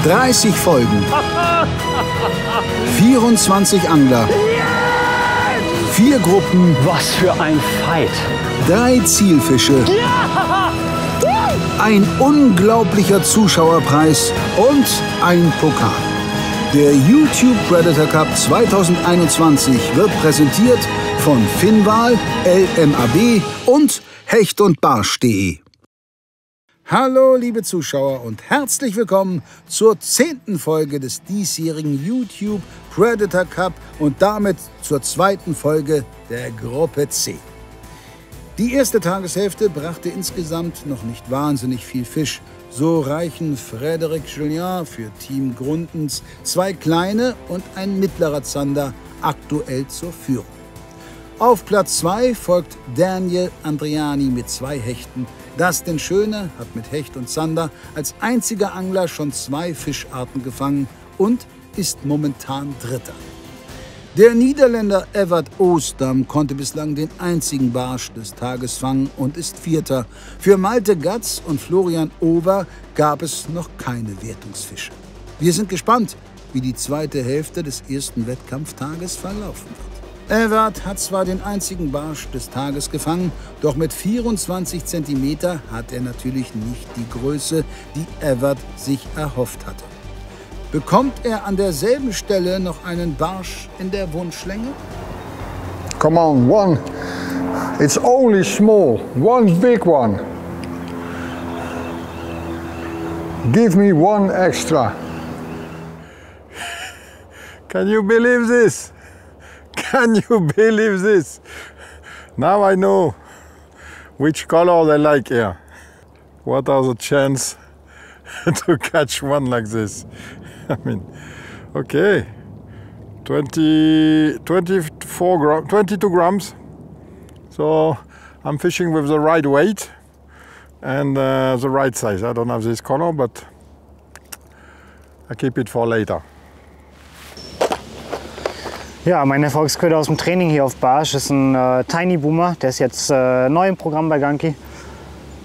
30 Folgen. 24 Angler. 4 Gruppen. Was für ein Fight. 3 Zielfische. Ein unglaublicher Zuschauerpreis und ein Pokal. Der YouTube Predator Cup 2021 wird präsentiert von Finnwal, LMAB und Hecht und Barsch.de. Hallo liebe Zuschauer und herzlich willkommen zur 10. Folge des diesjährigen YouTube Predator Cup und damit zur 2. Folge der Gruppe C. Die erste Tageshälfte brachte insgesamt noch nicht wahnsinnig viel Fisch. So reichen Frédéric Julien für Team Grundens 2 kleine und ein mittlerer Zander aktuell zur Führung. Auf Platz 2 folgt Daniel Andriani mit 2 Hechten. Dustin Schöne hat mit Hecht und Zander als einziger Angler schon 2 Fischarten gefangen und ist momentan Dritter. Der Niederländer Evert Oosdam konnte bislang den einzigen Barsch des Tages fangen und ist Vierter. Für Malte Gatz und Florian Over gab es noch keine Wertungsfische. Wir sind gespannt, wie die zweite Hälfte des ersten Wettkampftages verlaufen wird. Evert hat zwar den einzigen Barsch des Tages gefangen, doch mit 24 cm hat er natürlich nicht die Größe, die Evert sich erhofft hatte. Bekommt er an derselben Stelle noch einen Barsch in der Wunschlänge? Come on, one. It's only small. One big one. Give me one extra. Can you believe this? Can you believe this? Now I know which color they like here. What are the chances to catch one like this? I mean, okay, 22 grams. So I'm fishing with the right weight and the right size. I don't have this color, but I keep it for later. Ja, mein Erfolgsköder aus dem Training hier auf Barsch ist ein Tiny Boomer. Der ist jetzt neu im Programm bei Ganki.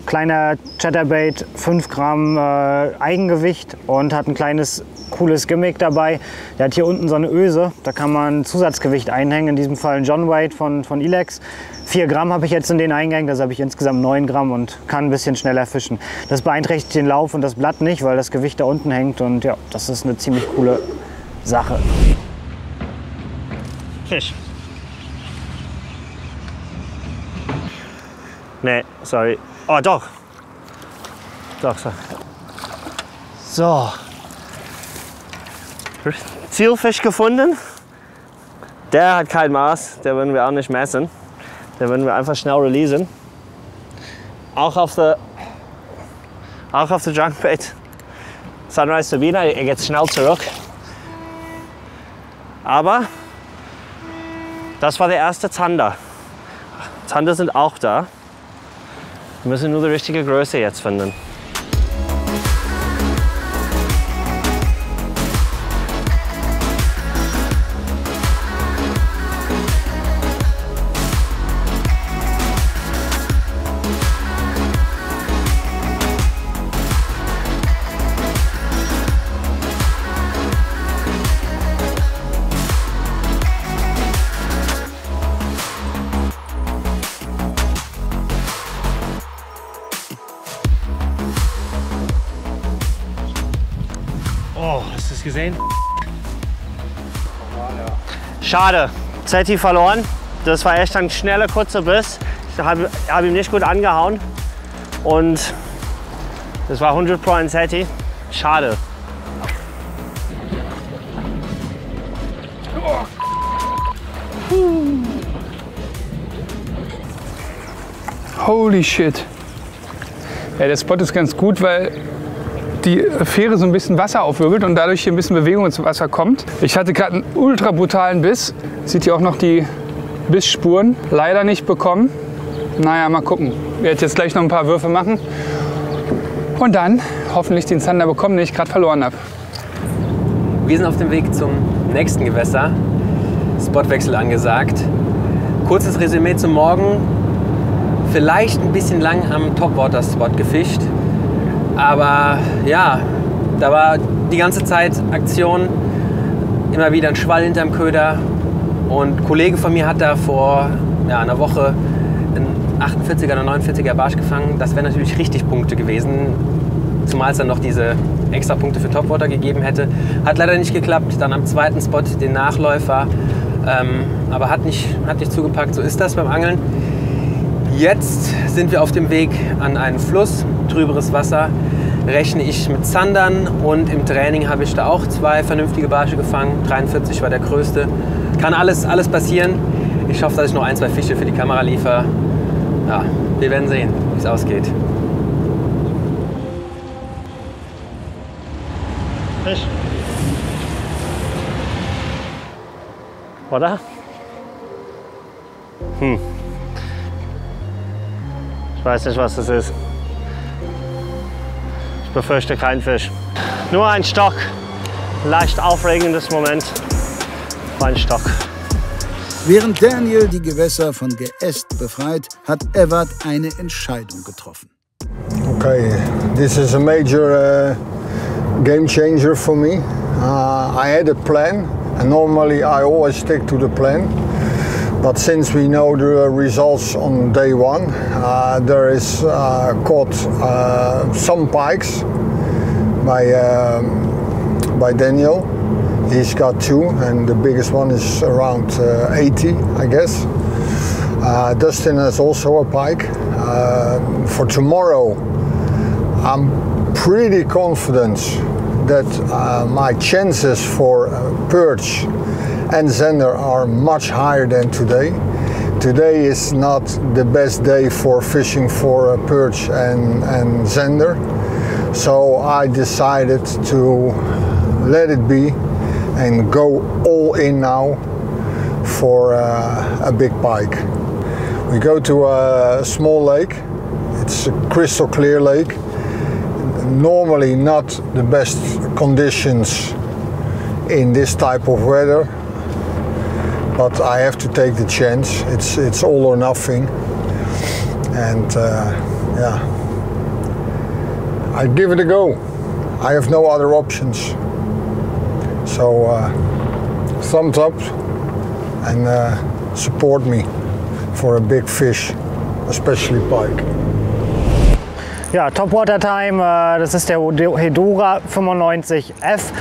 Kleiner Chatterbait, 5 Gramm Eigengewicht und hat ein kleines cooles Gimmick dabei. Der hat hier unten so eine Öse, da kann man Zusatzgewicht einhängen, in diesem Fall ein John White von Elex. 4 Gramm habe ich jetzt in den eingehängt, also habe ich insgesamt 9 Gramm und kann ein bisschen schneller fischen. Das beeinträchtigt den Lauf und das Blatt nicht, weil das Gewicht da unten hängt und ja, das ist eine ziemlich coole Sache. Fisch. Nee, sorry. Oh, doch. Doch, so. So. Zielfisch gefunden. Der hat kein Maß, der würden wir auch nicht messen. Den würden wir einfach schnell releasen. Auch auf der Junkbait Sunrise Sabina, er geht schnell zurück. Aber das war der erste Zander. Zander sind auch da. Wir müssen nur die richtige Größe jetzt finden. Oh, hast du es gesehen? Schade, Zetti verloren. Das war echt ein schneller, kurzer Biss. Ich habe ihn nicht gut angehauen. Und das war 100% ein Zetti. Schade. Holy shit. Ja, der Spot ist ganz gut, weil die Fähre so ein bisschen Wasser aufwirbelt und dadurch hier ein bisschen Bewegung ins Wasser kommt. Ich hatte gerade einen ultra brutalen Biss. Sieht hier auch noch die Bissspuren. Leider nicht bekommen. Naja, mal gucken. Ich werde jetzt gleich noch ein paar Würfe machen und dann hoffentlich den Zander bekommen, den ich gerade verloren habe. Wir sind auf dem Weg zum nächsten Gewässer. Spotwechsel angesagt. Kurzes Resümee zum Morgen. Vielleicht ein bisschen lang am Topwater-Spot gefischt. Aber ja, da war die ganze Zeit Aktion, immer wieder ein Schwall hinterm Köder. Und ein Kollege von mir hat da vor einer Woche einen 48er oder 49er Barsch gefangen. Das wären natürlich richtig Punkte gewesen, zumal es dann noch diese extra Punkte für Topwater gegeben hätte. Hat leider nicht geklappt. Dann am zweiten Spot den Nachläufer, aber hat nicht zugepackt. So ist das beim Angeln. Jetzt sind wir auf dem Weg an einen Fluss, trüberes Wasser. Rechne ich mit Zandern und im Training habe ich da auch 2 vernünftige Barsche gefangen. 43 war der größte. Kann alles passieren. Ich hoffe, dass ich noch 1, 2 Fische für die Kamera liefere. Ja, wir werden sehen, wie es ausgeht. Fisch. Oder? Ich weiß nicht, was das ist. Ich befürchte kein Fisch. Nur ein Stock. Leicht aufregendes Moment. Ein Stock. Während Daniel die Gewässer von Geäst befreit, hat Evert eine Entscheidung getroffen. Okay, this is a major game changer for me. I had a plan, and normally I always stick to the plan. But since we know the results on day 1, there is caught some pikes by Daniel. He's got 2, and the biggest one is around 80, I guess. Dustin has also a pike. For tomorrow, I'm pretty confident that my chances for perch and zander are much higher than today. Today is not the best day for fishing for perch and zander, so I decided to let it be and go all in now for a big pike. We go to a small lake. It's a crystal clear lake. Normally not the best conditions in this type of weather, but I have to take the chance. It's all or nothing, and yeah, I give it a go. I have no other options. So thumbs up and support me for a big fish, especially pike. Ja, Topwater Time, das ist der Hedora 95F.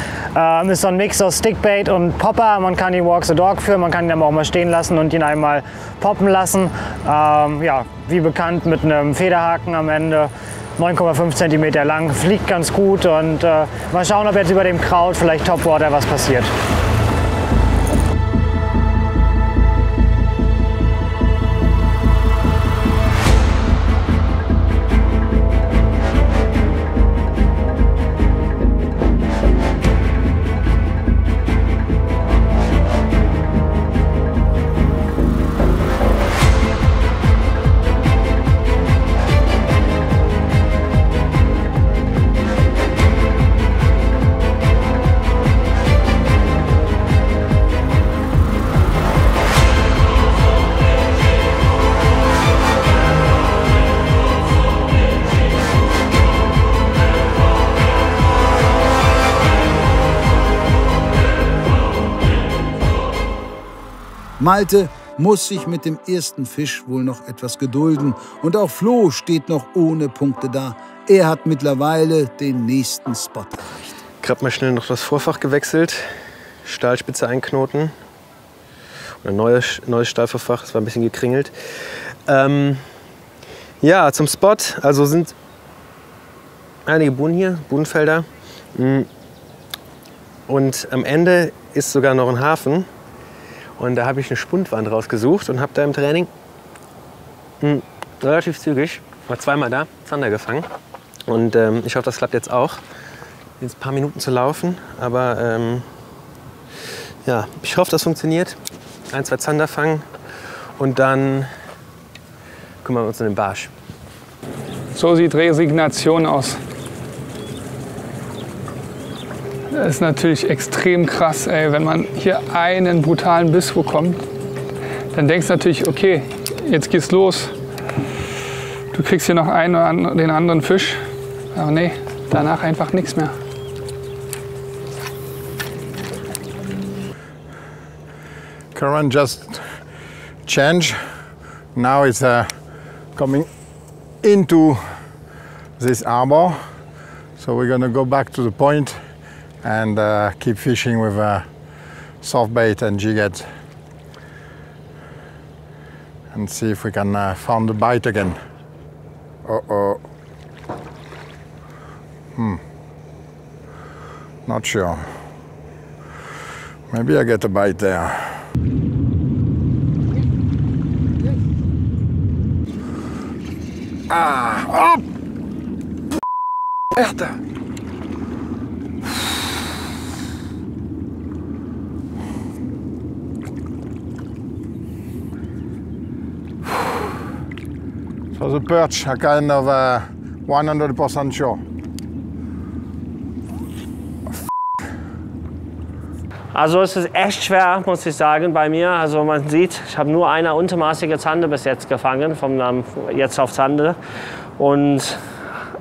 Ist so ein Mix aus Stickbait und Popper. Man kann ihn Walk the Dog führen, man kann ihn aber auch mal stehen lassen und ihn einmal poppen lassen. Ja, wie bekannt mit einem Federhaken am Ende. 9,5 cm lang, fliegt ganz gut und mal schauen, ob jetzt über dem Kraut vielleicht Topwater was passiert. Malte muss sich mit dem ersten Fisch wohl noch etwas gedulden. Und auch Flo steht noch ohne Punkte da. Er hat mittlerweile den nächsten Spot erreicht. Gerade mal schnell noch das Vorfach gewechselt. Stahlspitze einknoten. Ein neues Stahlvorfach, das war ein bisschen gekringelt. Ja, zum Spot. Also sind einige Buhnen hier, Buhnenfelder. Und am Ende ist sogar noch ein Hafen. Und da habe ich eine Spundwand rausgesucht und habe da im Training relativ zügig, war zweimal da, Zander gefangen. Und ich hoffe, das klappt jetzt auch. Jetzt ein paar Minuten zu laufen, aber ja, ich hoffe, das funktioniert. 1, 2 Zander fangen und dann kümmern wir uns um den Barsch. So sieht Resignation aus. Das ist natürlich extrem krass, ey. Wenn man hier einen brutalen Biss bekommt, dann denkst du natürlich, okay, jetzt geht's los. Du kriegst hier noch einen oder den anderen Fisch, aber nee, danach einfach nichts mehr. current just changed. Now it's coming into this harbor. So we're gonna go back to the point and keep fishing with soft bait and jig-head and see if we can find the bite again. Uh-oh. Not sure. Maybe I get a bite there. Ah! Oh! Echt? So the perch are kind of 100% sure. Also es ist echt schwer, muss ich sagen, bei mir. Also man sieht, ich habe nur eine untermaßige Zander bis jetzt gefangen, vom jetzt auf Zander. Und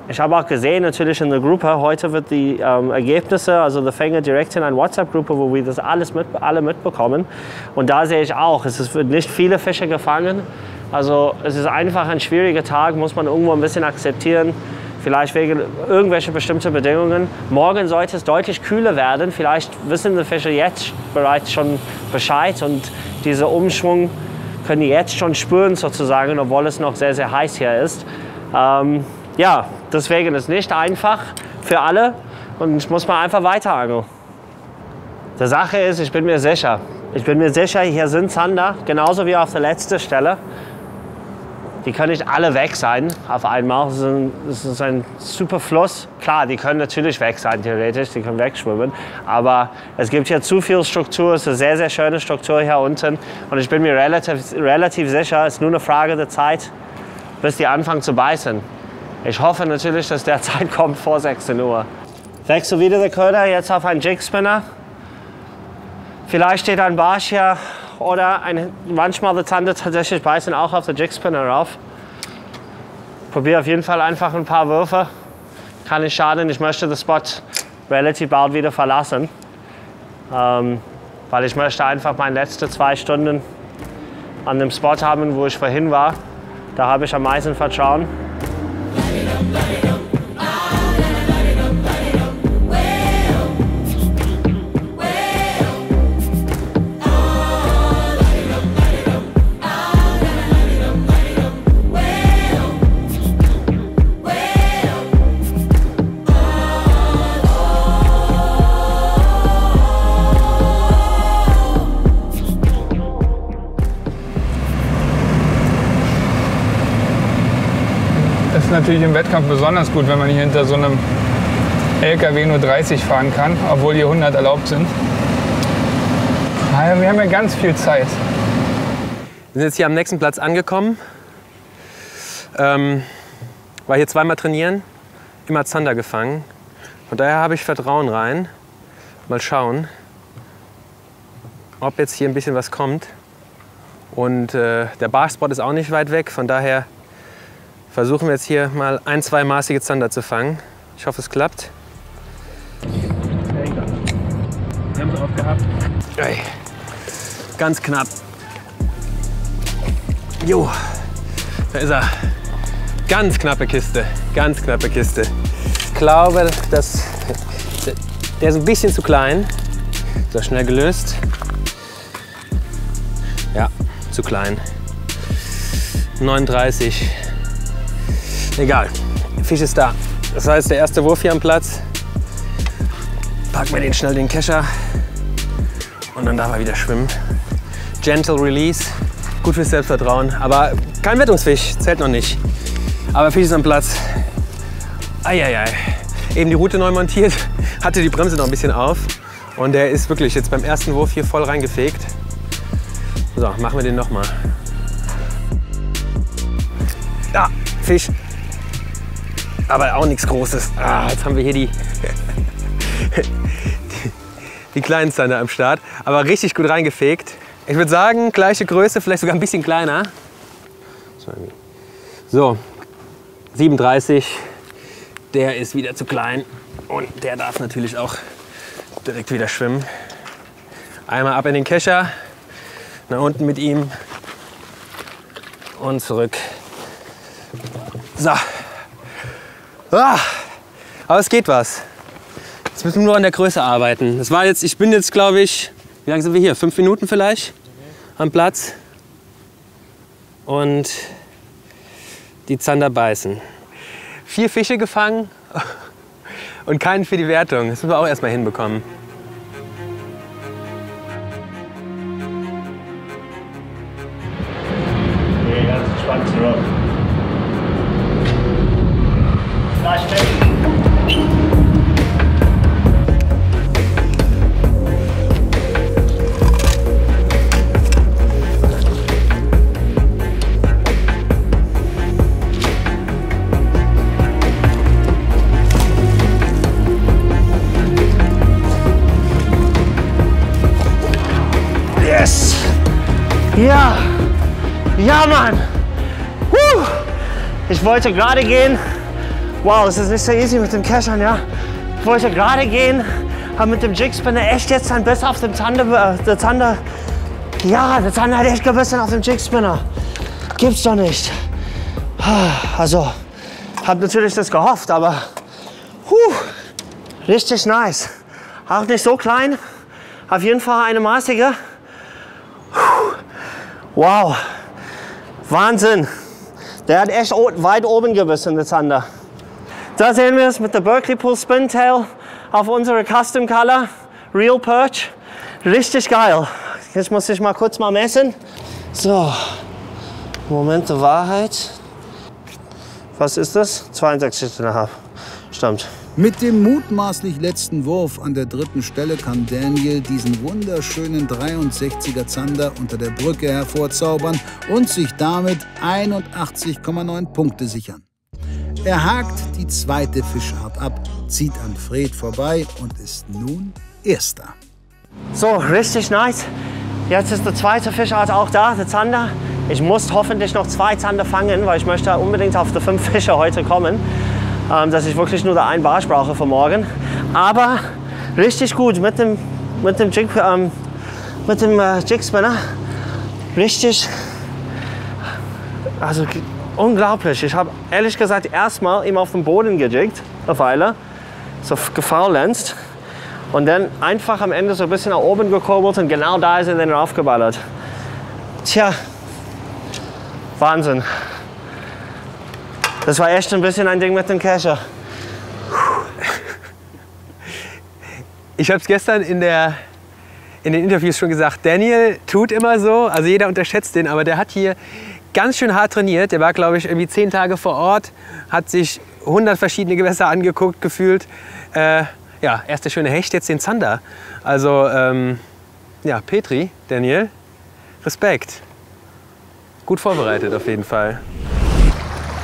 ich habe auch gesehen, natürlich in der Gruppe, heute wird die Ergebnisse, also der Fänger direkt in eine WhatsApp-Gruppe, wo wir das alle mitbekommen. Und da sehe ich auch, es wird nicht viele Fische gefangen. Also es ist einfach ein schwieriger Tag, muss man irgendwo ein bisschen akzeptieren. Vielleicht wegen irgendwelcher bestimmten Bedingungen. Morgen sollte es deutlich kühler werden. Vielleicht wissen die Fische jetzt bereits schon Bescheid und diesen Umschwung können die jetzt schon spüren sozusagen, obwohl es noch sehr, sehr heiß hier ist. Ja, deswegen ist es nicht einfach für alle und ich muss mal einfach weiter angeln. Die Sache ist, ich bin mir sicher, hier sind Zander, genauso wie auf der letzten Stelle. Die können nicht alle weg sein auf einmal. Es ist ein super Fluss. Klar, die können natürlich weg sein, theoretisch, die können wegschwimmen. Aber es gibt hier zu viel Struktur, es ist eine sehr, sehr schöne Struktur hier unten. Und ich bin mir relativ sicher, es ist nur eine Frage der Zeit, bis die anfangen zu beißen. Ich hoffe natürlich, dass der Zeit kommt vor 16 Uhr. Wechsel wieder der Köder jetzt auf einen Jig-Spinner. Vielleicht steht ein Barsch hier. Oder manchmal die Zander tatsächlich beißen auch auf den Jig-Spinner rauf. Probiere auf jeden Fall einfach ein paar Würfe. Kann nicht schaden, ich möchte den Spot relativ bald wieder verlassen. Weil ich möchte einfach meine letzten 2 Stunden an dem Spot haben, wo ich vorhin war. Da habe ich am meisten Vertrauen. Das ist natürlich im Wettkampf besonders gut, wenn man hier hinter so einem LKW nur 30 fahren kann, obwohl hier 100 erlaubt sind. Wir haben ja ganz viel Zeit. Wir sind jetzt hier am nächsten Platz angekommen. War hier zweimal trainieren, immer Zander gefangen. Von daher habe ich Vertrauen rein. Mal schauen, ob jetzt hier ein bisschen was kommt. Und der Barspot ist auch nicht weit weg, von daher versuchen wir jetzt hier mal 1-2 maßige Zander zu fangen. Ich hoffe, es klappt. Wir haben es aufgehabt. Ganz knapp. Jo, da ist er. Ganz knappe Kiste, ganz knappe Kiste. Ich glaube, der ist ein bisschen zu klein. So, schnell gelöst. Ja, zu klein. 39. Egal, der Fisch ist da. Das heißt, der erste Wurf hier am Platz. Packen wir den schnell in den Kescher und dann darf er wieder schwimmen. Gentle Release, gut fürs Selbstvertrauen, aber kein Wettungsfisch, zählt noch nicht. Aber Fisch ist am Platz. Eieiei. Eben die Route neu montiert, hatte die Bremse noch ein bisschen auf und der ist wirklich jetzt beim ersten Wurf hier voll reingefegt. So, machen wir den nochmal. Da, Fisch. Aber auch nichts Großes. Jetzt haben wir hier die kleinen Zander am Start. Aber richtig gut reingefegt. Ich würde sagen, gleiche Größe, vielleicht sogar ein bisschen kleiner. So, 37. Der ist wieder zu klein. Und der darf natürlich auch direkt wieder schwimmen. Einmal ab in den Kescher. Nach unten mit ihm und zurück. So. Ah, aber es geht was. Jetzt müssen wir nur an der Größe arbeiten. Das war jetzt, ich bin jetzt, glaube ich, wie lange sind wir hier? 5 Minuten vielleicht am Platz. Und die Zander beißen. 4 Fische gefangen und keinen für die Wertung. Das müssen wir auch erstmal hinbekommen. Nee, ganz entspannt zurück. Yes! Ja! Ja, Mann! Ich wollte gerade gehen. Wow, es ist nicht so easy mit dem Keschern, ja. Ich wollte gerade gehen, habe mit dem Jigspinner echt jetzt ein Biss auf dem Zander. Der Zander hat echt gebissen auf dem Jigspinner. Gibt's doch nicht. Also, habe natürlich das gehofft, aber richtig nice. Auch nicht so klein. Auf jeden Fall eine maßige. Wow, Wahnsinn. Der hat echt weit oben gebissen, der Zander. Da sehen wir es mit der Berkeley Pool Spintail auf unsere Custom Color Real Perch. Richtig geil. Jetzt muss ich mal kurz messen. So, Moment der Wahrheit. Was ist das? 62,5. Stimmt. Mit dem mutmaßlich letzten Wurf an der 3. Stelle kann Daniel diesen wunderschönen 63er Zander unter der Brücke hervorzaubern und sich damit 81,9 Punkte sichern. Er hakt die 2. Fischart ab, zieht an Fred vorbei und ist nun Erster. So, richtig nice. Jetzt ist der 2. Fischart auch da, der Zander. Ich muss hoffentlich noch 2 Zander fangen, weil ich möchte unbedingt auf die 5 Fische heute kommen. Dass ich wirklich nur einen Barsch brauche für morgen. Aber richtig gut mit dem Jigspinner. Richtig, also unglaublich. Ich habe ehrlich gesagt erstmal ihm auf den Boden gejiggt, eine Weile, so gefaulenzt. Und dann einfach am Ende so ein bisschen nach oben gekurbelt und genau da ist er dann raufgeballert. Tja, Wahnsinn. Das war echt ein bisschen ein Ding mit dem Kescher. Ich habe es gestern in den Interviews schon gesagt, Daniel tut immer so, also jeder unterschätzt den, aber der hat hier ganz schön hart trainiert. Der war, glaube ich, irgendwie 10 Tage vor Ort, hat sich 100 verschiedene Gewässer angeguckt, gefühlt. Ja, erst der schöne Hecht, jetzt den Zander. Also, ja, Petri, Daniel, Respekt. Gut vorbereitet auf jeden Fall.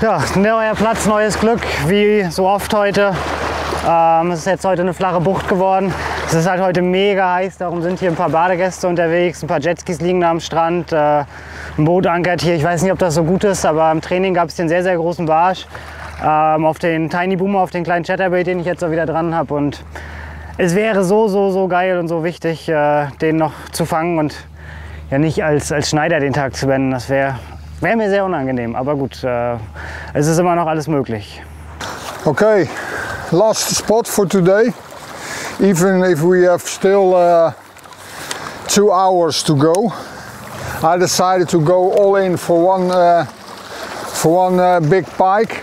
Ja, neuer Platz, neues Glück, wie so oft heute. Es ist jetzt heute eine flache Bucht geworden. Es ist halt heute mega heiß, darum sind hier ein paar Badegäste unterwegs, ein paar Jetskis liegen da am Strand, ein Boot ankert hier. Ich weiß nicht, ob das so gut ist, aber im Training gab es den sehr, sehr großen Barsch auf den Tiny Boomer, auf den kleinen Chatterbait, den ich jetzt auch wieder dran habe. Und es wäre so geil und so wichtig, den noch zu fangen und ja nicht als Schneider den Tag zu wenden. Das wäre mir sehr unangenehm, aber gut, es ist immer noch alles möglich. Okay, last spot for today. Even if we have still 2 hours to go, I decided to go all in for one big pike.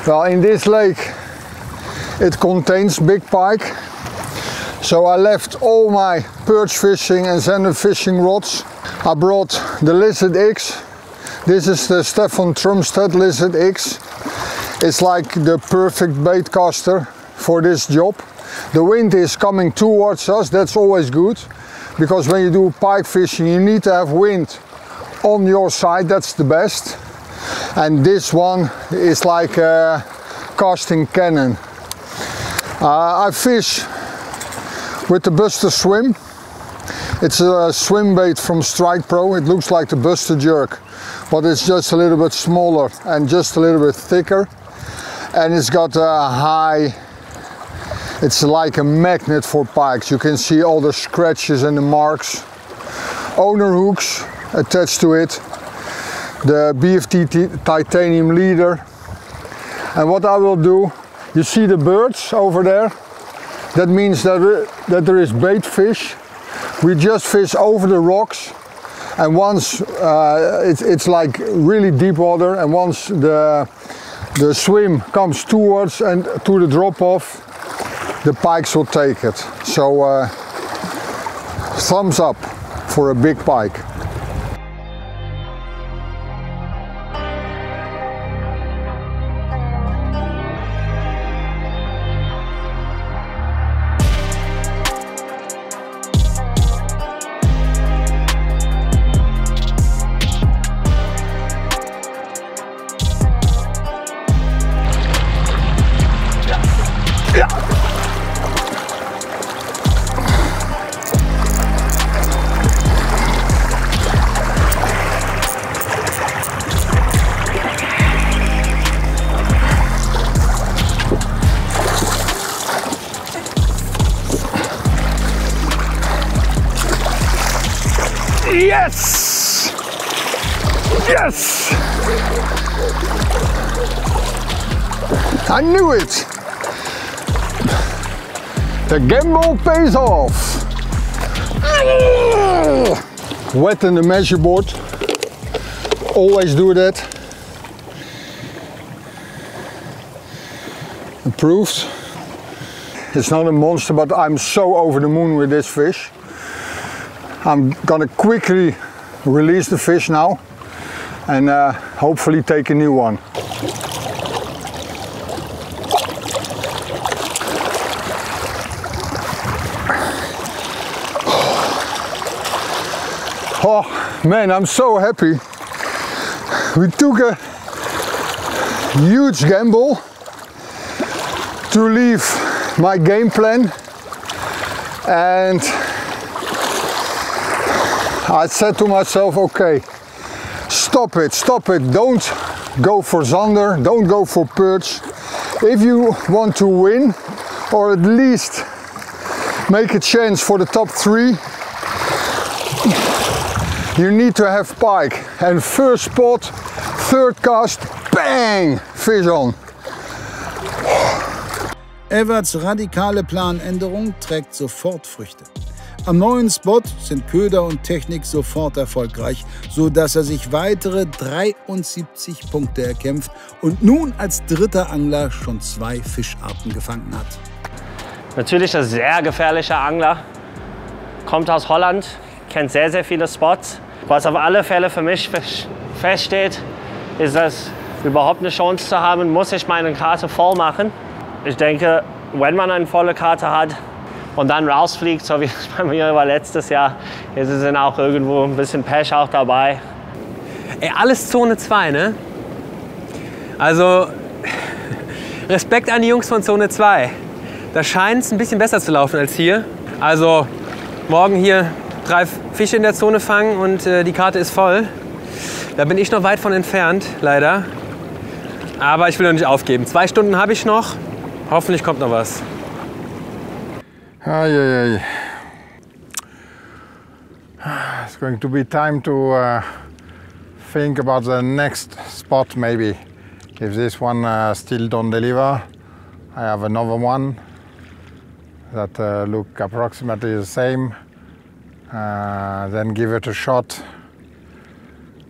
Well, in this lake it contains big pike, so I left all my perch fishing and zander fishing rods. I brought the Lizard X. This is the Stefan Trumstead Lizard X. It's like the perfect bait caster for this job. The wind is coming towards us, that's always good, because when you do pike fishing you need to have wind on your side, that's the best. And this one is like a casting cannon. I fish with the Buster Swim. It's a swim bait from Strike Pro. It looks like the Buster Jerk, but it's just a little bit smaller and just a little bit thicker. And it's got a high, it's like a magnet for pikes. You can see all the scratches and the marks owner hooks attached to it, the BFT titanium leader. And what I will do, you see the birds over there? That means that there is bait fish. We just fish over the rocks, and once it's like really deep water, and once the swim comes towards and to the drop off, the pikes will take it. So thumbs up for a big pike. Yes! Yes! I knew it! The gamble pays off! Wetten the measure board. Always do that. Approved. It's not a monster, but I'm so over the moon with this fish. I'm gonna quickly release the fish now and hopefully take a new one. Oh man, I'm so happy. We took a huge gamble to leave my game plan, and I said to myself, okay, stop it, don't go for zander, don't go for perch. If you want to win, or at least make a chance for the top 3, you need to have pike. And first spot, third cast, bang, fish on. Everts radikale Planänderung trägt sofort Früchte. Am neuen Spot sind Köder und Technik sofort erfolgreich, so dass er sich weitere 73 Punkte erkämpft und nun als dritter Angler schon 2 Fischarten gefangen hat. Natürlich ein sehr gefährlicher Angler, kommt aus Holland, kennt sehr, sehr viele Spots. Was auf alle Fälle für mich feststeht, ist, dass überhaupt eine Chance zu haben, muss ich meine Karte voll machen. Ich denke, wenn man eine volle Karte hat und dann rausfliegt, so wie es bei mir war letztes Jahr, ist es dann auch irgendwo ein bisschen Pech auch dabei. Ey, alles Zone 2, ne? Also Respekt an die Jungs von Zone 2. Da scheint es ein bisschen besser zu laufen als hier. Also morgen hier 3 Fische in der Zone fangen und die Karte ist voll. Da bin ich noch weit von entfernt, leider. Aber ich will noch nicht aufgeben. 2 Stunden habe ich noch. Hoffentlich kommt noch was. It's going to be time to think about the next spot maybe. If this one still don't deliver, I have another one that look approximately the same. Then give it a shot.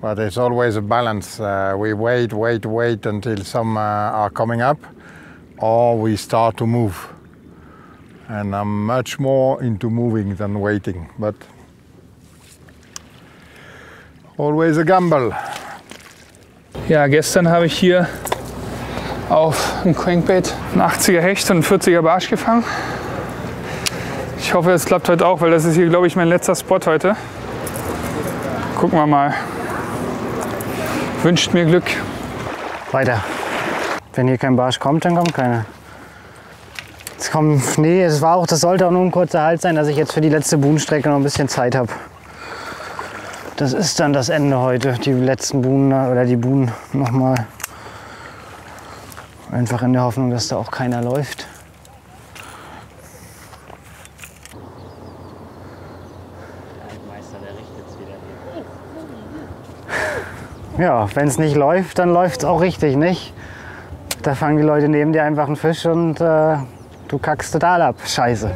But it's always a balance. We wait until some are coming up, or we start to move. And I'm much more into moving than waiting, but always a gamble. Ja, gestern habe ich hier auf ein Crankbait einen 80er Hecht und einen 40er Barsch gefangen. Ich hoffe, es klappt heute auch, weil das ist hier, glaube ich, mein letzter Spot heute. Gucken wir mal. Wünscht mir Glück. Weiter. Wenn hier kein Barsch kommt, dann kommt keiner. Es kommt, nee, es war auch, das sollte auch nur ein kurzer Halt sein, dass ich jetzt für die letzte Buhnenstrecke noch ein bisschen Zeit habe. Das ist dann das Ende heute, die letzten Buhnen oder die Buhnen nochmal. Einfach in der Hoffnung, dass da auch keiner läuft. Der Meister, der richtet es wieder. Ja, wenn es nicht läuft, dann läuft es auch richtig nicht. Da fangen die Leute neben dir einfach einen Fisch und du kackst total ab. Scheiße.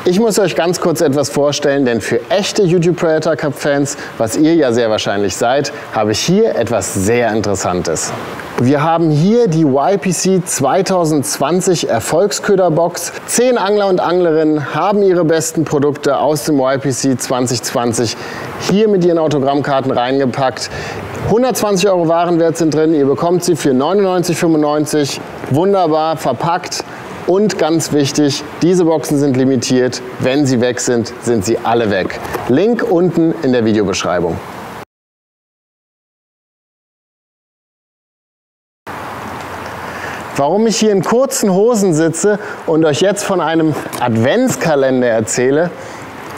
Ich muss euch ganz kurz etwas vorstellen, denn für echte YouTube Predator Cup Fans, was ihr ja sehr wahrscheinlich seid, habe ich hier etwas sehr Interessantes. Wir haben hier die YPC 2020 Erfolgsköderbox. 10 Angler und Anglerinnen haben ihre besten Produkte aus dem YPC 2020 hier mit ihren Autogrammkarten reingepackt. 120 € Warenwert sind drin, ihr bekommt sie für 99,95 €, wunderbar verpackt. Und ganz wichtig, diese Boxen sind limitiert. Wenn sie weg sind, sind sie alle weg. Link unten in der Videobeschreibung. Warum ich hier in kurzen Hosen sitze und euch jetzt von einem Adventskalender erzähle,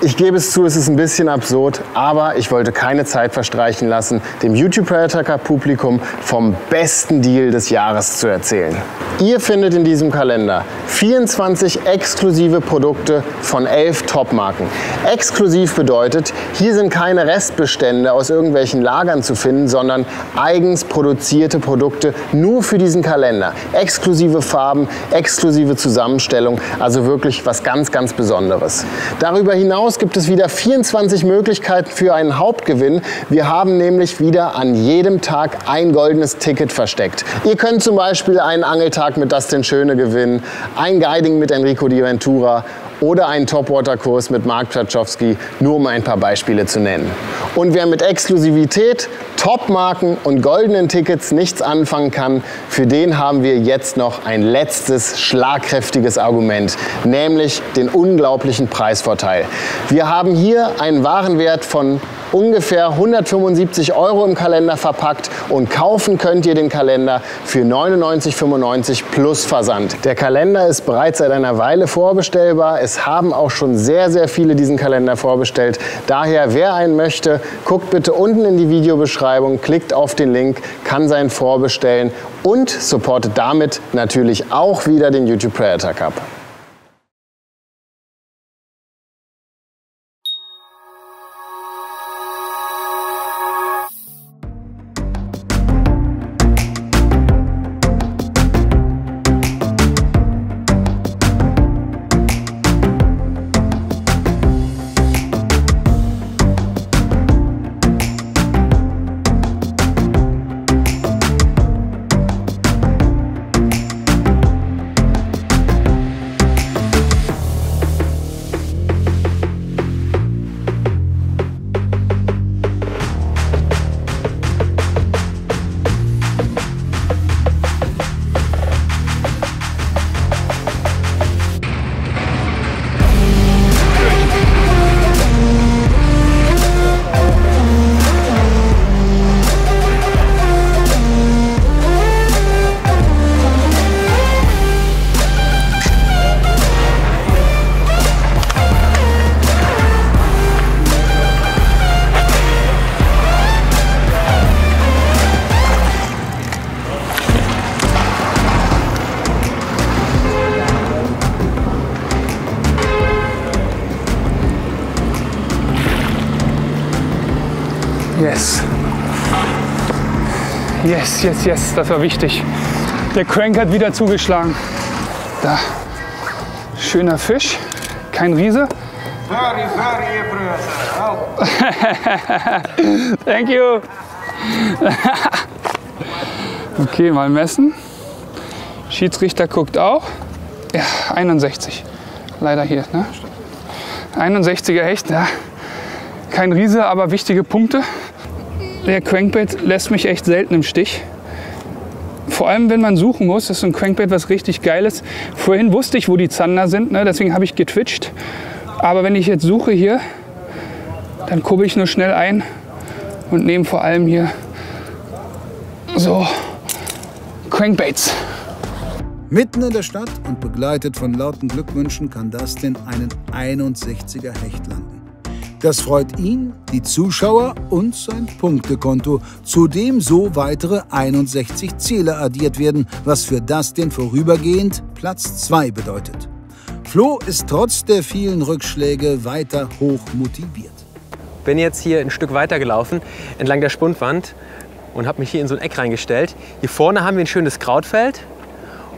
ich gebe es zu, es ist ein bisschen absurd, aber ich wollte keine Zeit verstreichen lassen, dem YouTube Predator Cup Publikum vom besten Deal des Jahres zu erzählen. Ihr findet in diesem Kalender 24 exklusive Produkte von 11 Top-Marken. Exklusiv bedeutet, hier sind keine Restbestände aus irgendwelchen Lagern zu finden, sondern eigens produzierte Produkte nur für diesen Kalender. Exklusive Farben, exklusive Zusammenstellung, also wirklich was ganz, ganz Besonderes. Darüber hinaus gibt es wieder 24 Möglichkeiten für einen Hauptgewinn. Wir haben nämlich wieder an jedem Tag ein goldenes Ticket versteckt. Ihr könnt zum Beispiel einen Angeltag mit Dustin Schöne gewinnen, ein Guiding mit Enrico Di Ventura oder einen Topwater-Kurs mit Mark Ptaschowski, nur um ein paar Beispiele zu nennen. Und wer mit Exklusivität, Top-Marken und goldenen Tickets nichts anfangen kann, für den haben wir jetzt noch ein letztes schlagkräftiges Argument, nämlich den unglaublichen Preisvorteil. Wir haben hier einen Warenwert von ungefähr 175 € im Kalender verpackt und kaufen könnt ihr den Kalender für 99,95 € plus Versand. Der Kalender ist bereits seit einer Weile vorbestellbar. Es haben auch schon sehr, sehr viele diesen Kalender vorbestellt. Daher, wer einen möchte, guckt bitte unten in die Videobeschreibung, klickt auf den Link, kann seinen vorbestellen und supportet damit natürlich auch wieder den YouTube Predator Cup. Yes. Yes, yes, yes, das war wichtig. Der Crank hat wieder zugeschlagen. Da. Schöner Fisch, kein Riese. Very, very Thank you. Okay, mal messen. Schiedsrichter guckt auch. Ja, 61. Leider hier. Ne? 61er Hecht. Ja. Kein Riese, aber wichtige Punkte. Der Crankbait lässt mich echt selten im Stich. Vor allem, wenn man suchen muss, ist so ein Crankbait was richtig Geiles. Vorhin wusste ich, wo die Zander sind, ne? Deswegen habe ich getwitcht. Aber wenn ich jetzt suche hier, dann kurbel ich nur schnell ein und nehme vor allem hier so Crankbaits. Mitten in der Stadt und begleitet von lauten Glückwünschen kann Dustin einen 61er Hecht landen. Das freut ihn, die Zuschauer und sein Punktekonto, zu dem so weitere 61 Ziele addiert werden, was für Dustin vorübergehend Platz 2 bedeutet. Flo ist trotz der vielen Rückschläge weiter hoch motiviert. Bin jetzt hier ein Stück weiter gelaufen, entlang der Spundwand und habe mich hier in so ein Eck reingestellt. Hier vorne haben wir ein schönes Krautfeld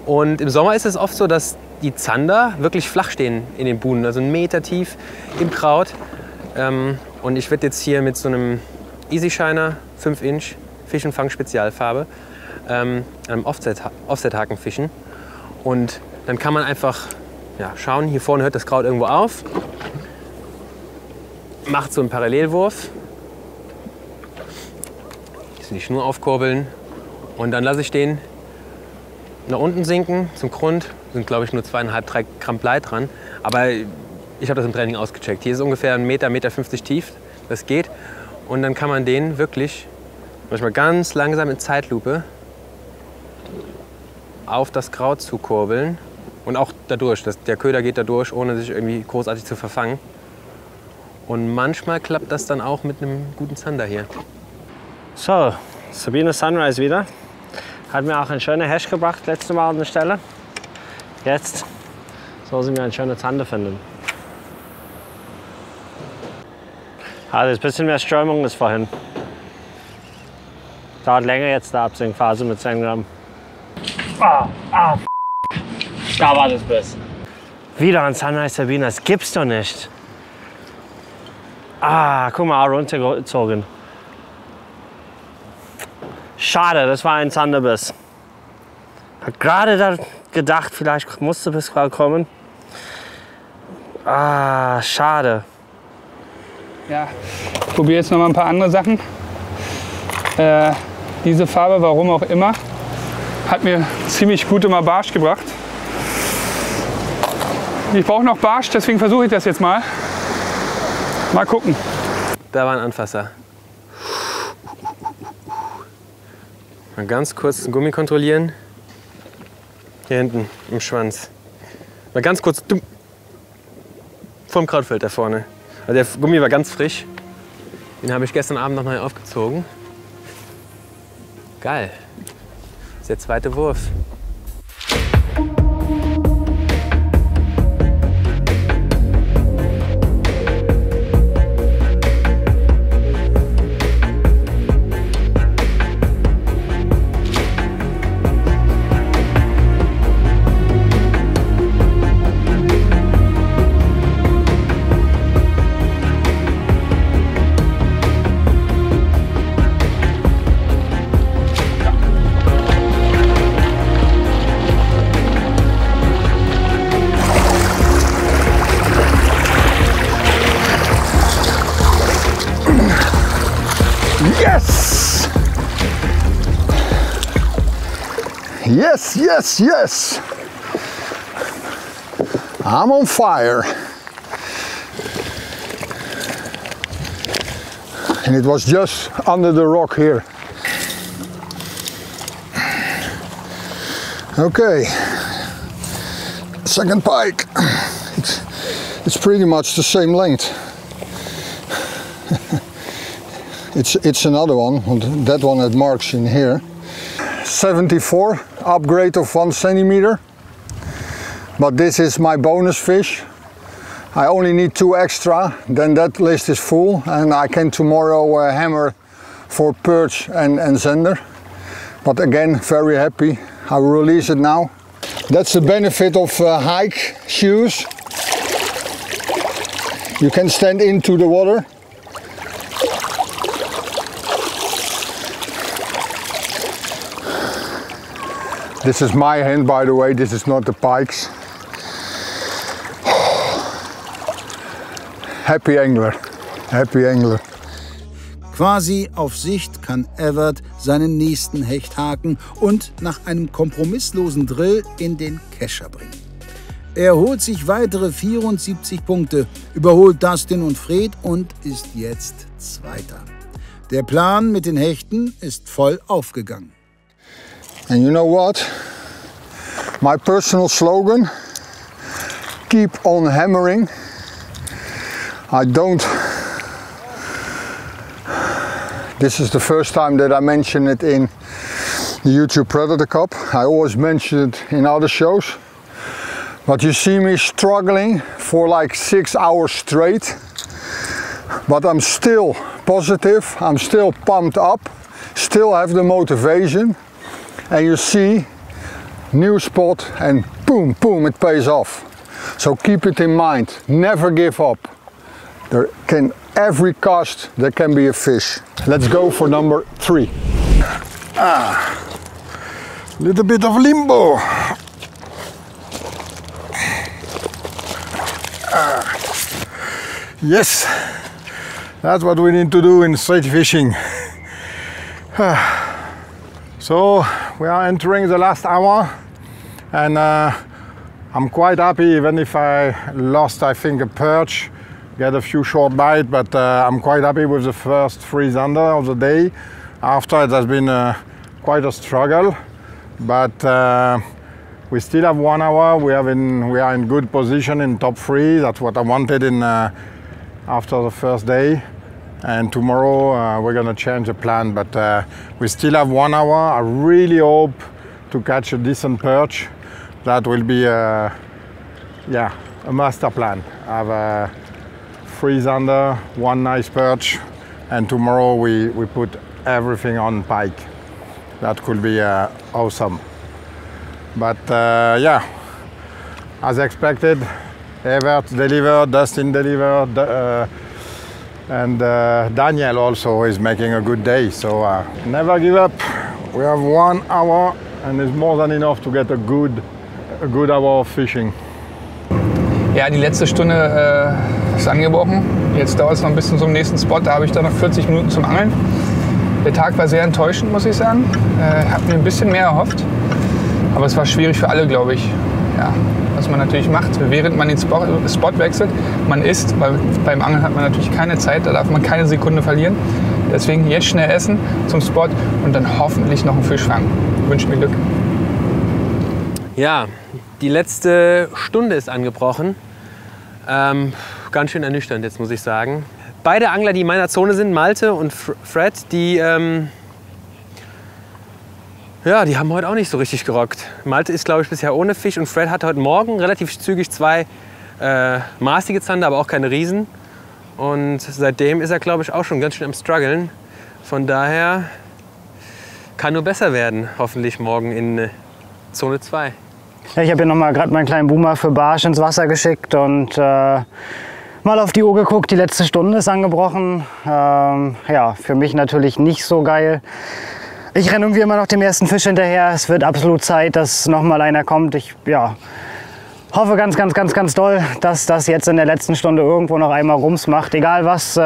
und im Sommer ist es oft so, dass die Zander wirklich flach stehen in den Buhnen, also 1 Meter tief im Kraut. Und ich werde jetzt hier mit so einem Easy Shiner 5 Inch Fisch- und Fang Spezialfarbe einem Offset-Haken fischen. Und dann kann man einfach schauen, hier vorne hört das Kraut irgendwo auf, macht so einen Parallelwurf, die Schnur aufkurbeln und dann lasse ich den nach unten sinken zum Grund. Sind glaube ich nur 2,5, 3 Gramm Blei dran, aber ich habe das im Training ausgecheckt. Hier ist ungefähr 1 Meter, 1,50 Meter tief, das geht. Und dann kann man den wirklich manchmal ganz langsam in Zeitlupe auf das Kraut zukurbeln. Und auch dadurch, der Köder geht dadurch, ohne sich irgendwie großartig zu verfangen. Und manchmal klappt das dann auch mit einem guten Zander hier. So, Sabine Sunrise wieder. Hat mir auch ein schöner Hecht gebracht, letzte Mal an der Stelle. Jetzt soll sie mir einen schönen Zander finden. Also ist ein bisschen mehr Strömung als vorhin. Dauert länger jetzt die Absinkphase mit 10 Gramm. Da war das Biss. Wieder ein Sunrise Sabine, das gibt's doch nicht. Guck mal, auch runtergezogen. Schade, das war ein Zanderbiss. Hab gerade da gedacht, vielleicht musste Biss kommen. Schade. Ja, ich probiere jetzt noch mal ein paar andere Sachen. Diese Farbe, warum auch immer, hat mir ziemlich gut immer Barsch gebracht. Ich brauche noch Barsch, deswegen versuche ich das jetzt mal. Mal gucken. Da war ein Anfasser. Mal ganz kurz den Gummi kontrollieren. Hier hinten im Schwanz. Mal ganz kurz vom Krautfeld da vorne. Also der Gummi war ganz frisch. Den habe ich gestern Abend noch neu aufgezogen. Geil. Das ist der zweite Wurf. Yes! Yes, yes, yes! I'm on fire. And it was just under the rock here. Okay, second pike. It's pretty much the same length. It's another one, that one had marks in here. 74, upgrade of 1 centimeter. But this is my bonus fish. I only need 2 extra, then that list is full and I can tomorrow hammer for perch and zender. But again, very happy. I will release it now. That's the benefit of hike shoes. You can stand into the water. This is my hand, by the way, this is not the pike's. Happy angler, happy angler. Quasi auf Sicht kann Evert seinen nächsten Hecht haken und nach einem kompromisslosen Drill in den Kescher bringen. Er holt sich weitere 74 Punkte, überholt Dustin und Fred und ist jetzt Zweiter. Der Plan mit den Hechten ist voll aufgegangen. And you know what? My personal slogan, keep on hammering. This is the first time that I mention it in the YouTube Predator Cup. I always mention it in other shows. But you see me struggling for like 6 hours straight. But I'm still positive, I'm still pumped up, still have the motivation. And you see, new spot and boom, boom, it pays off. So keep it in mind, never give up. Every cast there can be a fish. Let's go for number 3. Little bit of limbo. Yes, that's what we need to do in straight fishing. So we are entering the last hour, and I'm quite happy, even if I lost, I think, a perch, get a few short bites, but I'm quite happy with the first 3 zander of the day. After it has been quite a struggle, but we still have 1 hour. We are in good position in top 3. That's what I wanted after the first day. And tomorrow we're gonna change the plan, but we still have 1 hour. I really hope to catch a decent perch. That will be a master plan. I have 3 zander, 1 nice perch, and tomorrow we put everything on pike. That could be awesome. But yeah, as expected, Evert delivered, Dustin delivered, and Daniel also is making a good day. So never give up. We have 1 hour, and it's more than enough to get a good hour of fishing. Ja, die letzte Stunde ist angebrochen. Jetzt dauert es noch ein bisschen zum nächsten Spot. Da habe ich dann noch 40 Minuten zum Angeln. Der Tag war sehr enttäuschend, muss ich sagen. Ich habe mir ein bisschen mehr erhofft. Aber es war schwierig für alle, glaube ich. Ja, was man natürlich macht, während man den Spot wechselt. Man isst, weil beim Angeln hat man natürlich keine Zeit. Da darf man keine Sekunde verlieren. Deswegen jetzt schnell essen zum Spot und dann hoffentlich noch einen Fisch fangen. Ich wünsche mir Glück. Ja, die letzte Stunde ist angebrochen. Ganz schön ernüchternd jetzt, muss ich sagen. Beide Angler, die in meiner Zone sind, Malte und Fred, die haben heute auch nicht so richtig gerockt. Malte ist, glaube ich, bisher ohne Fisch und Fred hatte heute Morgen relativ zügig 2 maßige Zander, aber auch keine Riesen. Und seitdem ist er, glaube ich, auch schon ganz schön am struggeln. Von daher kann nur besser werden, hoffentlich morgen in Zone 2. Ja, ich habe hier nochmal gerade meinen kleinen Boomer für Barsch ins Wasser geschickt und mal auf die Uhr geguckt. Die letzte Stunde ist angebrochen. Ja, für mich natürlich nicht so geil. Ich renne irgendwie immer noch dem ersten Fisch hinterher. Es wird absolut Zeit, dass nochmal einer kommt. Ich hoffe ganz doll, dass das jetzt in der letzten Stunde irgendwo noch einmal Rums macht. Egal was,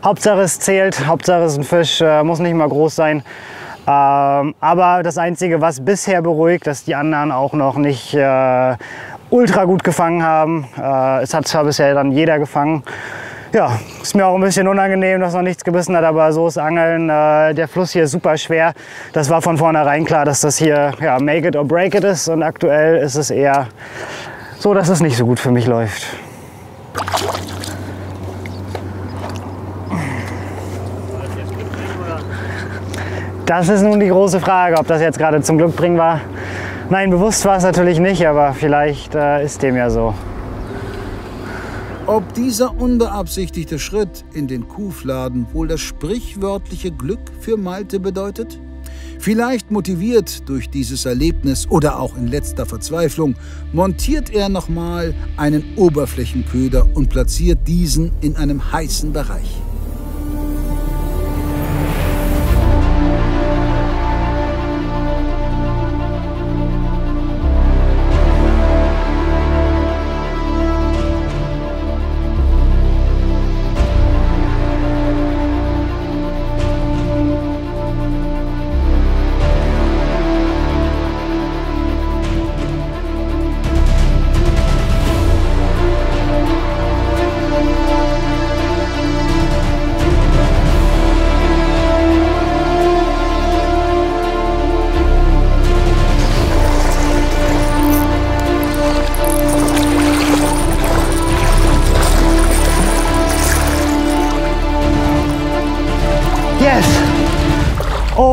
Hauptsache es zählt, Hauptsache es ist ein Fisch, muss nicht mal groß sein. Aber das Einzige, was bisher beruhigt, dass die anderen auch noch nicht ultra gut gefangen haben. Es hat zwar bisher dann jeder gefangen. Ja, ist mir auch ein bisschen unangenehm, dass noch nichts gebissen hat, aber so ist Angeln. Der Fluss hier ist super schwer. Das war von vornherein klar, dass das hier make it or break it ist. Und aktuell ist es eher so, dass es nicht so gut für mich läuft. Das ist nun die große Frage, ob das jetzt gerade zum Glück bringen war. Nein, bewusst war es natürlich nicht, aber vielleicht ist dem ja so. Ob dieser unbeabsichtigte Schritt in den Kuhfladen wohl das sprichwörtliche Glück für Malte bedeutet? Vielleicht motiviert durch dieses Erlebnis oder auch in letzter Verzweiflung, montiert er nochmal einen Oberflächenköder und platziert diesen in einem heißen Bereich.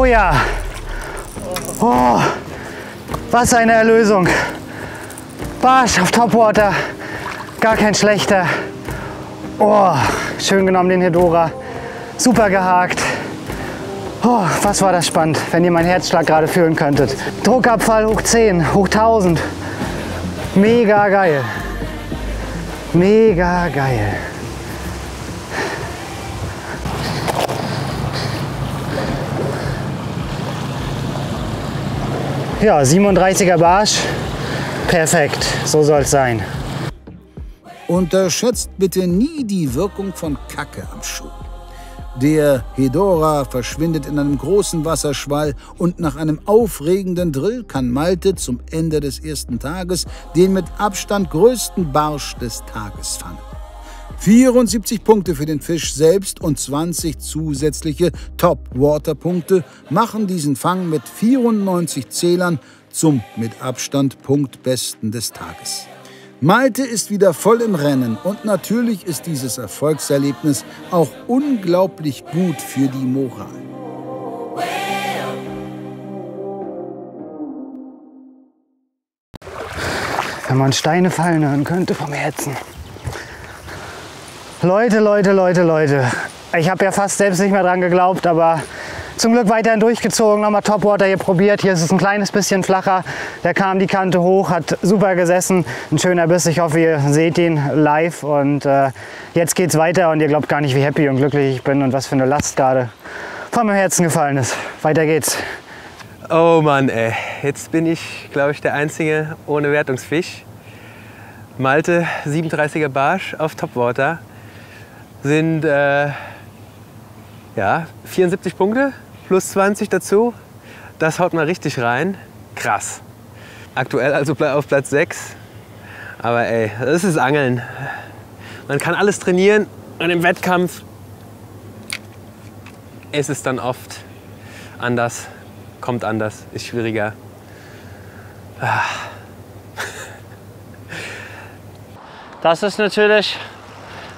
Oh ja. Oh, was eine Erlösung. Barsch auf Topwater. Gar kein schlechter. Oh, schön genommen den Hedora. Super gehakt. Oh, was war das spannend, wenn ihr meinen Herzschlag gerade fühlen könntet. Druckabfall hoch 10, hoch 1000. Mega geil. Mega geil. Ja, 37er Barsch. Perfekt, so soll es sein. Unterschätzt bitte nie die Wirkung von Kacke am Schuh. Der Hedora verschwindet in einem großen Wasserschwall und nach einem aufregenden Drill kann Malte zum Ende des ersten Tages den mit Abstand größten Barsch des Tages fangen. 74 Punkte für den Fisch selbst und 20 zusätzliche Top-Water-Punkte machen diesen Fang mit 94 Zählern zum mit Abstand Punktbesten des Tages. Malte ist wieder voll im Rennen und natürlich ist dieses Erfolgserlebnis auch unglaublich gut für die Moral. Wenn man Steine fallen hören könnte vom Herzen. Leute, Leute, Leute, Leute. Ich habe ja fast selbst nicht mehr dran geglaubt, aber zum Glück weiterhin durchgezogen, nochmal Topwater hier probiert. Hier ist es ein kleines bisschen flacher. Der kam die Kante hoch, hat super gesessen. Ein schöner Biss. Ich hoffe, ihr seht ihn live. Und jetzt geht's weiter und ihr glaubt gar nicht, wie happy und glücklich ich bin und was für eine Last gerade von meinem Herzen gefallen ist. Weiter geht's. Oh Mann, ey. Jetzt bin ich, glaube ich, der Einzige ohne Wertungsfisch. Malte, 37er Barsch auf Topwater. Sind ja, 74 Punkte. Plus 20 dazu, das haut mal richtig rein. Krass. Aktuell also auf Platz 6. Aber ey, das ist Angeln. Man kann alles trainieren und im Wettkampf ist es dann oft anders. Kommt anders, ist schwieriger. Das ist natürlich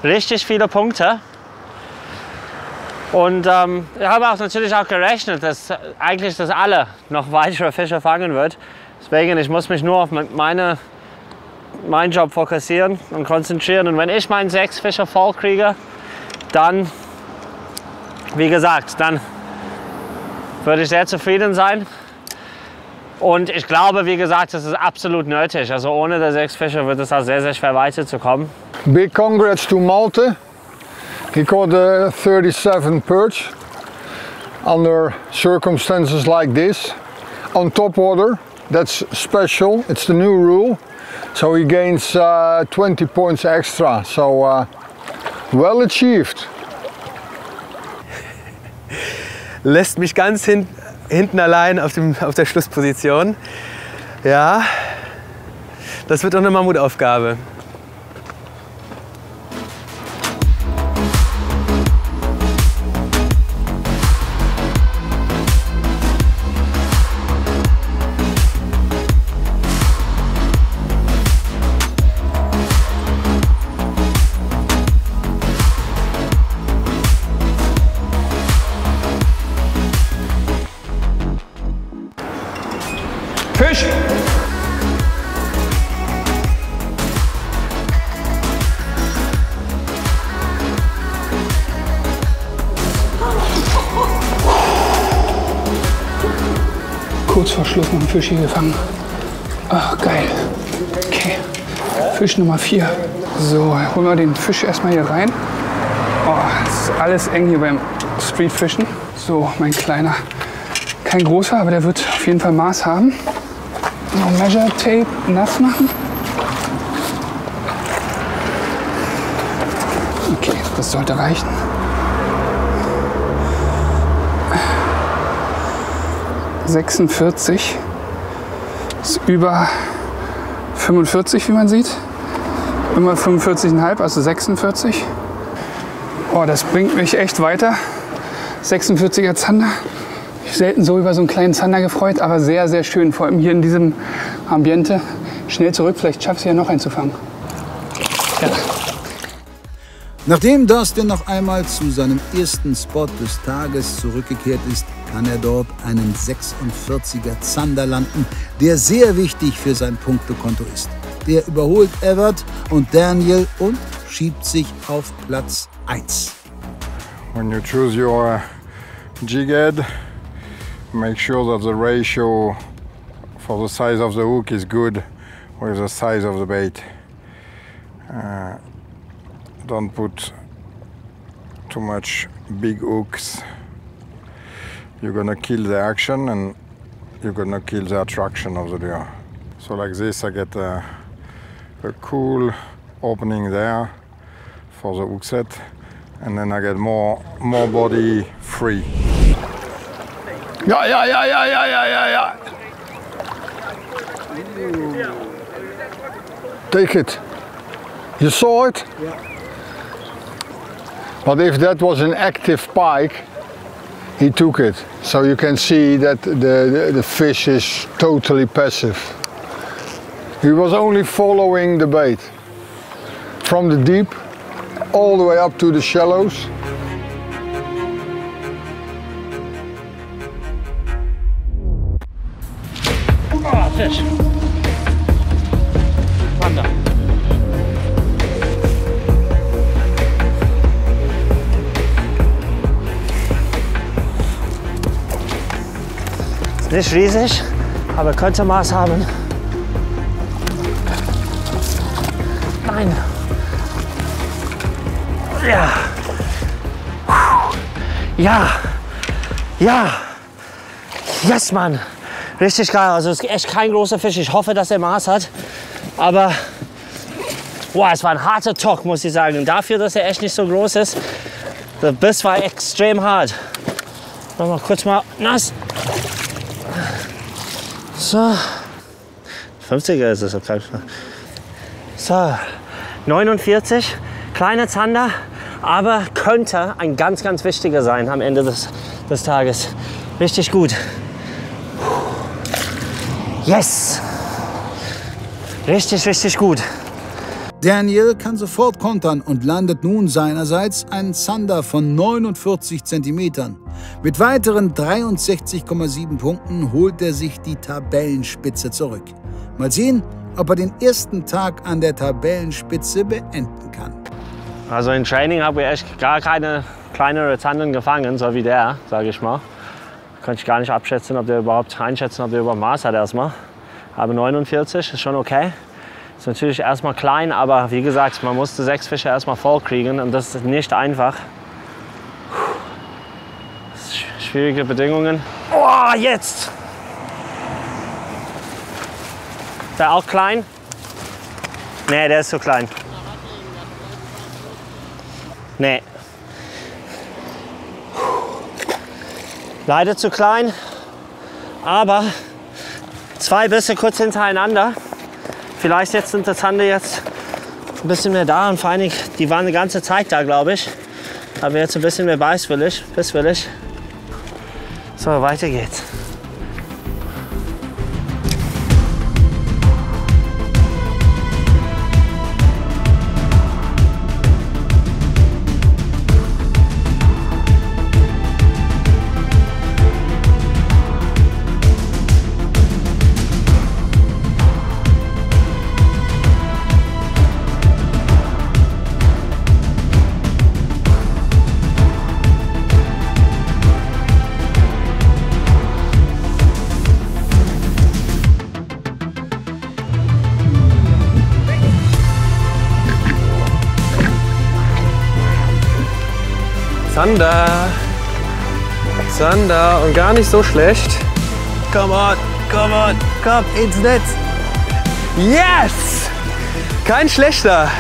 richtig viele Punkte. Und ich habe auch natürlich auch gerechnet, dass eigentlich das alle noch weitere Fische fangen wird. Deswegen, ich muss mich nur auf meinen Job fokussieren und konzentrieren. Und wenn ich meinen 6 Fische voll kriege, dann, wie gesagt, dann würde ich sehr zufrieden sein. Und ich glaube, wie gesagt, das ist absolut nötig. Also ohne die 6 Fische wird es auch sehr, sehr schwer weiterzukommen. Big congrats to Malte. He caught a 37 perch under circumstances like this on topwater. That's special, it's the new rule. So he gains 20 points extra, so well achieved. Lässt mich ganz hinten allein auf der Schlussposition. Ja, das wird auch eine Mammutaufgabe. Fisch! Kurz vor Schluss noch einen Fisch hier gefangen. Ach, geil. Okay. Fisch Nummer 4. So, holen wir den Fisch erstmal hier rein. Oh, es ist alles eng hier beim Streetfischen. So, mein Kleiner. Kein großer, aber der wird auf jeden Fall Maß haben. Noch Measure Tape nass machen. Okay, das sollte reichen. ...46 ist über 45, wie man sieht. Immer 45,5, also 46. Oh, das bringt mich echt weiter. 46er Zander. Ich habe selten so über so einen kleinen Zander gefreut, aber sehr, sehr schön. Vor allem hier in diesem Ambiente. Schnell zurück, vielleicht schaffst du ja noch einzufangen. Ja. Nachdem Dustin noch einmal zu seinem ersten Spot des Tages zurückgekehrt ist, kann er dort einen 46er Zander landen, der sehr wichtig für sein Punktekonto ist. Der überholt Evert und Daniel und schiebt sich auf Platz 1. When you choose your jig head, make sure that the ratio for the size of the hook is good with the size of the bait. Don't put too much big hooks. You're gonna kill the action and you're gonna kill the attraction of the lure. So like this I get a cool opening there for the hook set, and then I get more body free. Yeah. Take it. You saw it? Yeah. But if that was an active pike, he took it. So you can see that the fish is totally passive. He was only following the bait. From the deep, all the way up to the shallows. Oh, fish. Thunder. Ist nicht riesig, aber könnte Maß haben. Nein. Ja. Ja. Yes, Mann. Richtig geil. Also es ist echt kein großer Fisch. Ich hoffe, dass er Maß hat. Aber wow, es war ein harter Tock, muss ich sagen. Und dafür, dass er echt nicht so groß ist, der Biss war extrem hart. Mach mal kurz mal nass. So. 50er ist es, okay. So. 49. Kleiner Zander, aber könnte ein ganz, ganz wichtiger sein am Ende des Tages. Richtig gut. Yes! Richtig, richtig gut. Daniel kann sofort kontern und landet nun seinerseits einen Zander von 49 cm. Mit weiteren 63,7 Punkten holt er sich die Tabellenspitze zurück. Mal sehen, ob er den ersten Tag an der Tabellenspitze beenden kann. Also im Training habe ich echt gar keine kleineren Zander gefangen, so wie der, sage ich mal. Könnte ich gar nicht einschätzen, ob der überhaupt Maß hat erstmal. Aber 49 ist schon okay. Ist natürlich erstmal klein, aber wie gesagt, man musste 6 Fische erstmal voll kriegen und das ist nicht einfach. Schwierige Bedingungen. Oh, jetzt! Ist der auch klein? Nee, der ist zu klein. Nee. Leider zu klein, aber 2 Bisse kurz hintereinander. Vielleicht jetzt sind der Zander jetzt ein bisschen mehr da und vor allen Dingen, die waren die ganze Zeit da, glaube ich. Aber jetzt ein bisschen mehr bisswillig. So, weiter geht's. Zander und gar nicht so schlecht. Come on, komm ins Netz. Yes! Kein schlechter.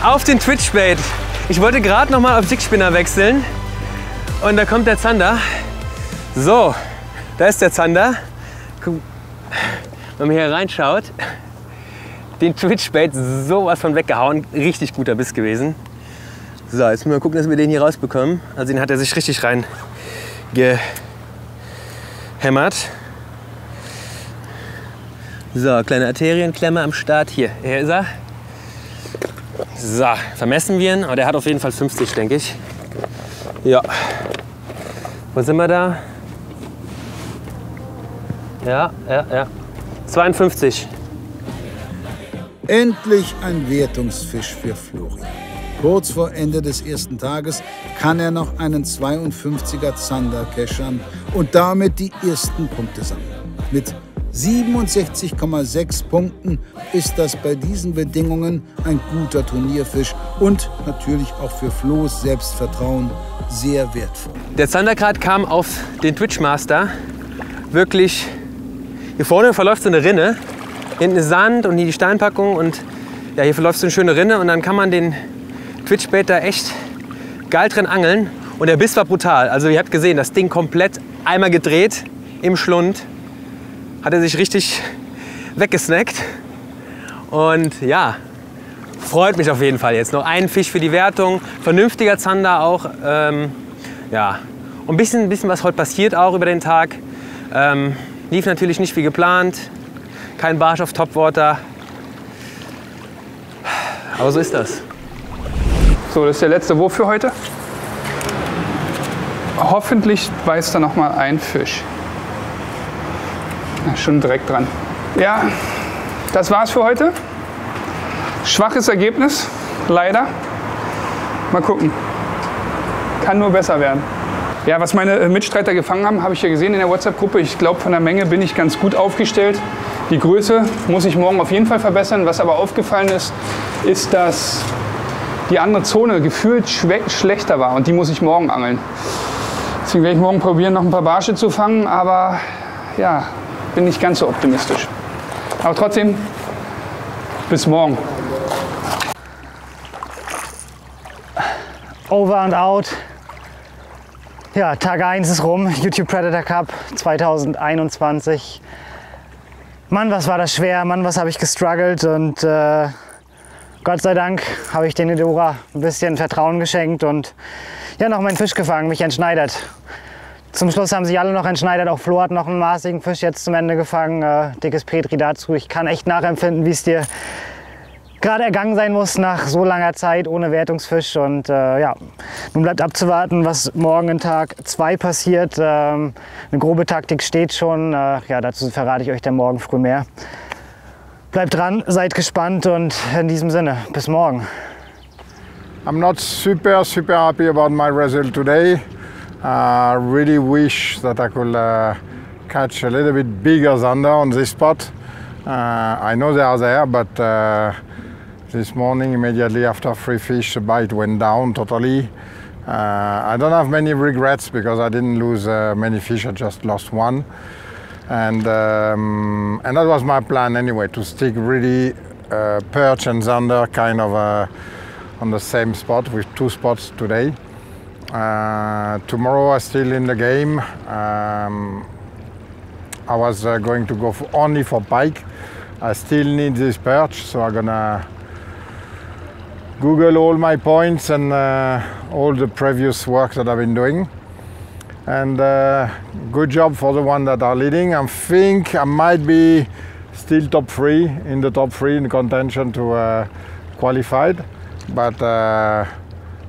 Auf den Twitch-Bait. Ich wollte gerade noch mal auf Jigspinner wechseln und da kommt der Zander. So, da ist der Zander. Guck, wenn man hier reinschaut, den Twitch-Bait sowas von weggehauen. Richtig guter Biss gewesen. So, jetzt müssen wir gucken, dass wir den hier rausbekommen. Also den hat er sich richtig rein gehämmert. So, kleine Arterienklemme am Start. Hier ist er. So, vermessen wir ihn. Aber der hat auf jeden Fall 50, denke ich. Ja. Wo sind wir da? Ja. 52. Endlich ein Wertungsfisch für Florian. Kurz vor Ende des ersten Tages kann er noch einen 52er Zander keschern und damit die ersten Punkte sammeln. Mit 67,6 Punkten ist das bei diesen Bedingungen ein guter Turnierfisch und natürlich auch für Flo's Selbstvertrauen sehr wertvoll. Der Zandergrad kam auf den Twitchmaster wirklich. Hier vorne verläuft so eine Rinne, hinten ist Sand und hier die Steinpackung und ja, hier verläuft so eine schöne Rinne und dann kann man den Twitchbait da echt geil drin angeln und der Biss war brutal. Also ihr habt gesehen, das Ding komplett einmal gedreht im Schlund, hat er sich richtig weggesnackt und ja, freut mich auf jeden Fall jetzt. Noch ein Fisch für die Wertung, vernünftiger Zander auch, ja, und ein bisschen was heute passiert auch über den Tag. Lief natürlich nicht wie geplant, kein Barsch auf Topwater, aber so ist das. So, das ist der letzte Wurf für heute. Hoffentlich beißt da noch mal ein Fisch. Ja, schon direkt dran. Ja, das war's für heute. Schwaches Ergebnis, leider. Mal gucken. Kann nur besser werden. Ja, was meine Mitstreiter gefangen haben, habe ich ja gesehen in der WhatsApp-Gruppe. Ich glaube, von der Menge bin ich ganz gut aufgestellt. Die Größe muss ich morgen auf jeden Fall verbessern. Was aber aufgefallen ist, ist, dass die andere Zone gefühlt schlechter war und die muss ich morgen angeln. Deswegen werde ich morgen probieren, noch ein paar Barsche zu fangen, aber ja, bin nicht ganz so optimistisch. Aber trotzdem, bis morgen. Over and out. Ja, Tag 1 ist rum, YouTube Predator Cup 2021. Mann, was war das schwer, Mann, was habe ich gestruggelt und Gott sei Dank habe ich den Edora ein bisschen Vertrauen geschenkt und ja, noch meinen Fisch gefangen, mich entschneidert. Zum Schluss haben sich alle noch entschneidert, auch Flo hat noch einen maßigen Fisch jetzt zum Ende gefangen, dickes Petri dazu. Ich kann echt nachempfinden, wie es dir gerade ergangen sein muss nach so langer Zeit ohne Wertungsfisch und ja, nun bleibt abzuwarten, was morgen in Tag 2 passiert. Eine grobe Taktik steht schon, ja, dazu verrate ich euch dann morgen früh mehr. Bleibt dran, seid gespannt und in diesem Sinne, bis morgen. I'm not super happy about my result today. I really wish that I could catch a little bit bigger zander on this spot. I know they are there, but this morning, immediately after 3 fish, the bite went down totally. I don't have many regrets because I didn't lose many fish, I just lost one. And that was my plan anyway, to stick really perch and zander kind of on the same spot with 2 spots today. Tomorrow I'm still in the game. I was going to go only for pike. I still need this perch, so I'm gonna Google all my points and all the previous work that I've been doing. And good job for the one that are leading. I think I might be still top 3 in contention to qualified. But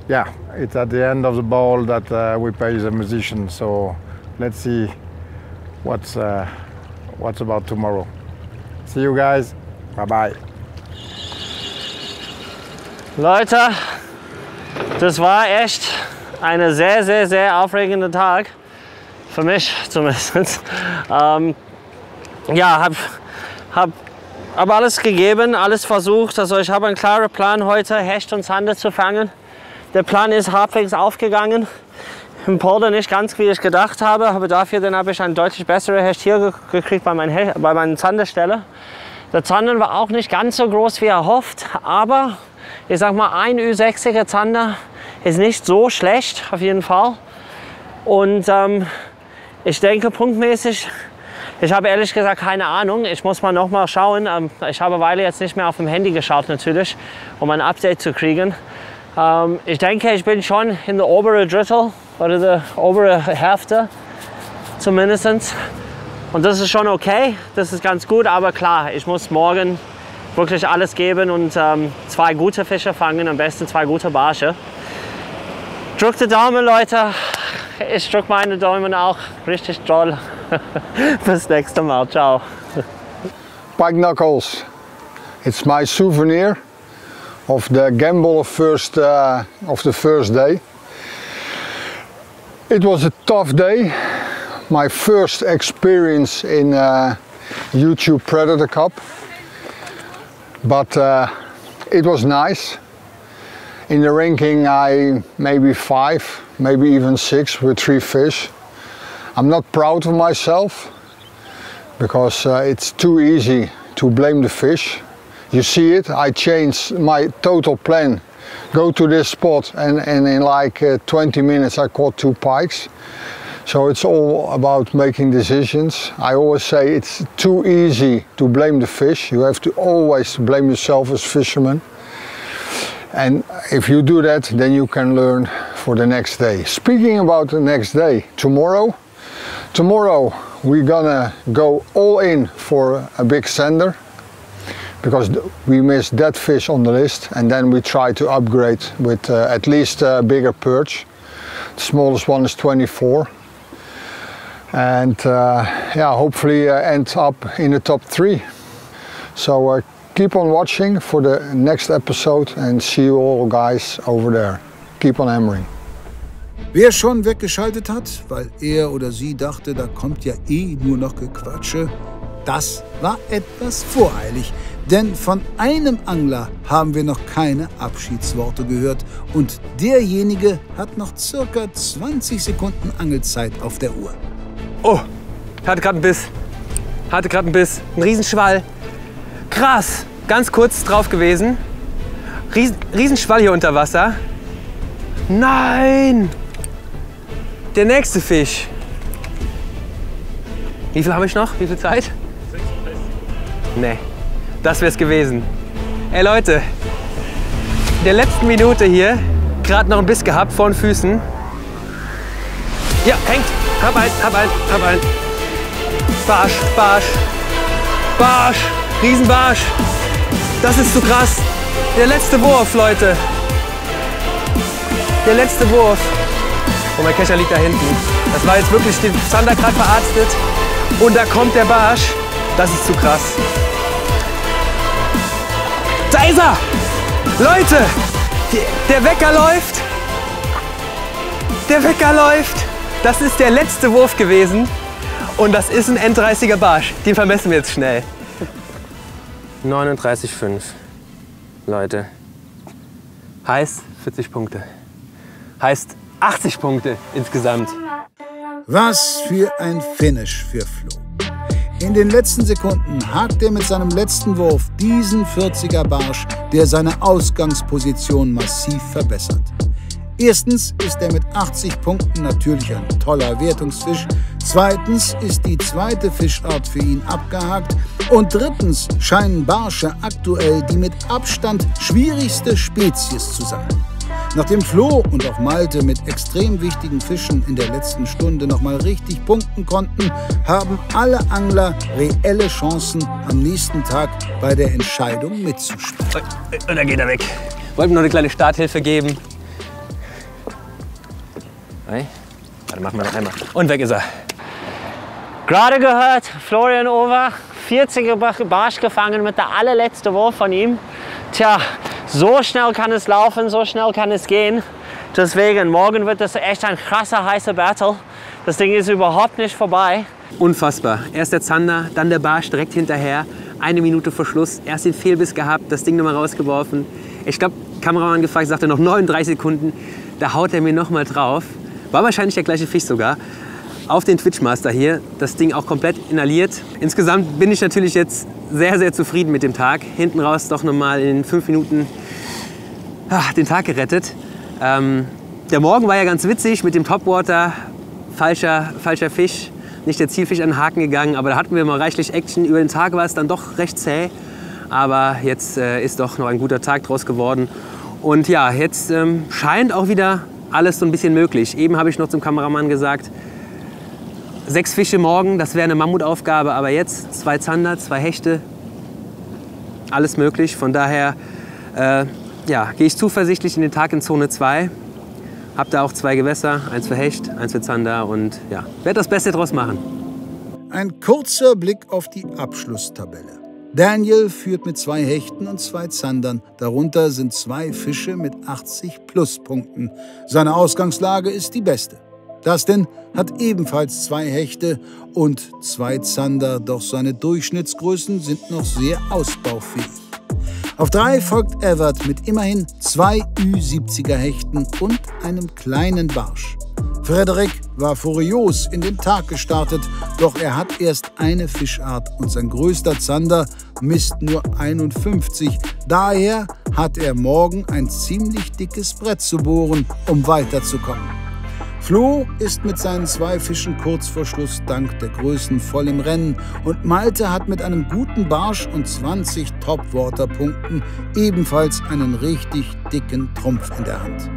yeah, it's at the end of the ball that we pay the musician. So let's see what's about tomorrow. See you guys. Bye bye. Leute, das war echt ein sehr aufregender Tag. Für mich zumindest. Ja, hab alles gegeben, alles versucht. Also ich habe einen klaren Plan heute, Hecht und Zander zu fangen. Der Plan ist halbwegs aufgegangen. Im Polder nicht ganz, wie ich gedacht habe, aber dafür habe ich einen deutlich besseren Hecht hier gekriegt bei meinen Zanderstelle. Der Zander war auch nicht ganz so groß wie erhofft, aber ich sag mal, ein Ü60er Zander ist nicht so schlecht, auf jeden Fall. Und ich denke, punktmäßig, ich habe ehrlich gesagt keine Ahnung. Ich muss mal noch mal schauen. Ich habe eine Weile jetzt nicht mehr auf dem Handy geschaut natürlich, um ein Update zu kriegen. Ich denke, ich bin schon in der oberen Drittel oder der oberen Hälfte zumindest. Und das ist schon okay, das ist ganz gut, aber klar, ich muss morgen wirklich alles geben und 2 gute Fische fangen, am besten 2 gute Barsche. Drückt die Daumen, Leute. ich drücke meine Daumen auch richtig doll. Bis nächste Mal. Ciao. Pike knuckles. It's my souvenir of the gamble of the first day. It was a tough day. My first experience in YouTube Predator Cup. But it was nice. In the ranking I maybe 5, maybe even 6 with 3 fish. I'm not proud of myself because it's too easy to blame the fish. You see it, I changed my total plan. Go to this spot and in like 20 minutes I caught 2 pikes. So it's all about making decisions. I always say it's too easy to blame the fish. You have to always blame yourself as fisherman. And if you do that, then you can learn for the next day. Speaking about the next day, tomorrow we're gonna go all in for a big sender because we missed that fish on the list, and then we try to upgrade with at least a bigger perch. The smallest one is 24. And yeah, hopefully end up in the top 3. So keep on watching for the next episode and see you all guys over there. Keep on hammering. Wer schon weggeschaltet hat, weil er oder sie dachte, da kommt ja eh nur noch Gequatsche, das war etwas voreilig. Denn von einem Angler haben wir noch keine Abschiedsworte gehört und derjenige hat noch circa 20 Sekunden Angelzeit auf der Uhr. Oh, hatte gerade einen Biss. Ein Riesenschwall. Krass, ganz kurz drauf gewesen. Riesenschwall hier unter Wasser. Nein! Der nächste Fisch. Wie viel habe ich noch? Wie viel Zeit? 6. Nee, das wäre es gewesen. Ey Leute, in der letzten Minute hier gerade noch einen Biss gehabt vor den Füßen. Ja, hängt. Hab ein. Barsch. Riesenbarsch. Das ist zu krass. Der letzte Wurf, Leute. Der letzte Wurf. Oh, mein Kescher liegt da hinten. Das war jetzt wirklich den Zander gerade verarztet. Und da kommt der Barsch. Das ist zu krass. Da ist er! Leute! Der Wecker läuft. Der Wecker läuft. Das ist der letzte Wurf gewesen. Und das ist ein N30er Barsch. Den vermessen wir jetzt schnell. 39,5. Leute. Heißt 40 Punkte. Heißt 80 Punkte insgesamt. Was für ein Finish für Flo. In den letzten Sekunden hakt er mit seinem letzten Wurf diesen 40er Barsch, der seine Ausgangsposition massiv verbessert. Erstens ist er mit 80 Punkten natürlich ein toller Wertungsfisch. Zweitens ist die zweite Fischart für ihn abgehakt. Und drittens scheinen Barsche aktuell die mit Abstand schwierigste Spezies zu sein. Nachdem Flo und auch Malte mit extrem wichtigen Fischen in der letzten Stunde nochmal richtig punkten konnten, haben alle Angler reelle Chancen, am nächsten Tag bei der Entscheidung mitzuspielen. Und da geht er weg. Wollten nur eine kleine Starthilfe geben. Warte, machen wir noch einmal. Und weg ist er. Gerade gehört, Florian Over, 40er Barsch gefangen mit der allerletzten Wurf von ihm. Tja, so schnell kann es laufen, so schnell kann es gehen. Deswegen, morgen wird das echt ein krasser, heißer Battle. Das Ding ist überhaupt nicht vorbei. Unfassbar. Erst der Zander, dann der Barsch direkt hinterher. 1 Minute vor Schluss, erst den Fehlbiss gehabt, das Ding nochmal rausgeworfen. Ich glaube, Kameramann gefragt, sagte noch 39 Sekunden. Da haut er mir nochmal drauf. War wahrscheinlich der gleiche Fisch sogar. Auf den Twitchmaster hier, das Ding auch komplett inhaliert. Insgesamt bin ich natürlich jetzt sehr, sehr zufrieden mit dem Tag. Hinten raus doch nochmal in 5 Minuten den Tag gerettet. Der Morgen war ja ganz witzig mit dem Topwater. Falscher Fisch, nicht der Zielfisch an den Haken gegangen. Aber da hatten wir mal reichlich Action. Über den Tag war es dann doch recht zäh. Aber jetzt ist doch noch ein guter Tag draus geworden. Und ja, jetzt scheint auch wieder alles so ein bisschen möglich. Eben habe ich noch zum Kameramann gesagt, 6 Fische morgen, das wäre eine Mammutaufgabe, aber jetzt 2 Zander, 2 Hechte, alles möglich. Von daher ja, gehe ich zuversichtlich in den Tag in Zone 2. Hab da auch 2 Gewässer, eins für Hecht, eins für Zander und ja, werde das Beste draus machen. Ein kurzer Blick auf die Abschlusstabelle. Daniel führt mit 2 Hechten und 2 Zandern. Darunter sind 2 Fische mit 80 Pluspunkten. Seine Ausgangslage ist die beste. Dustin hat ebenfalls 2 Hechte und 2 Zander, doch seine Durchschnittsgrößen sind noch sehr ausbaufähig. Auf 3 folgt Evert mit immerhin 2 Ü70er Hechten und einem kleinen Barsch. Frederik war furios in den Tag gestartet, doch er hat erst eine Fischart und sein größter Zander misst nur 51. Daher hat er morgen ein ziemlich dickes Brett zu bohren, um weiterzukommen. Flo ist mit seinen 2 Fischen kurz vor Schluss dank der Größen voll im Rennen und Malte hat mit einem guten Barsch und 20 Topwater-Punkten ebenfalls einen richtig dicken Trumpf in der Hand.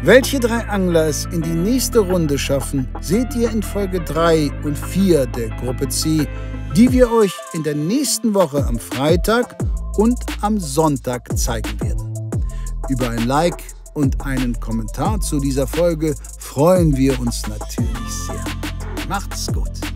Welche 3 Angler es in die nächste Runde schaffen, seht ihr in Folge 3 und 4 der Gruppe C, die wir euch in der nächsten Woche am Freitag und am Sonntag zeigen werden. Über ein Like und einen Kommentar zu dieser Folge freuen wir uns natürlich sehr. Macht's gut!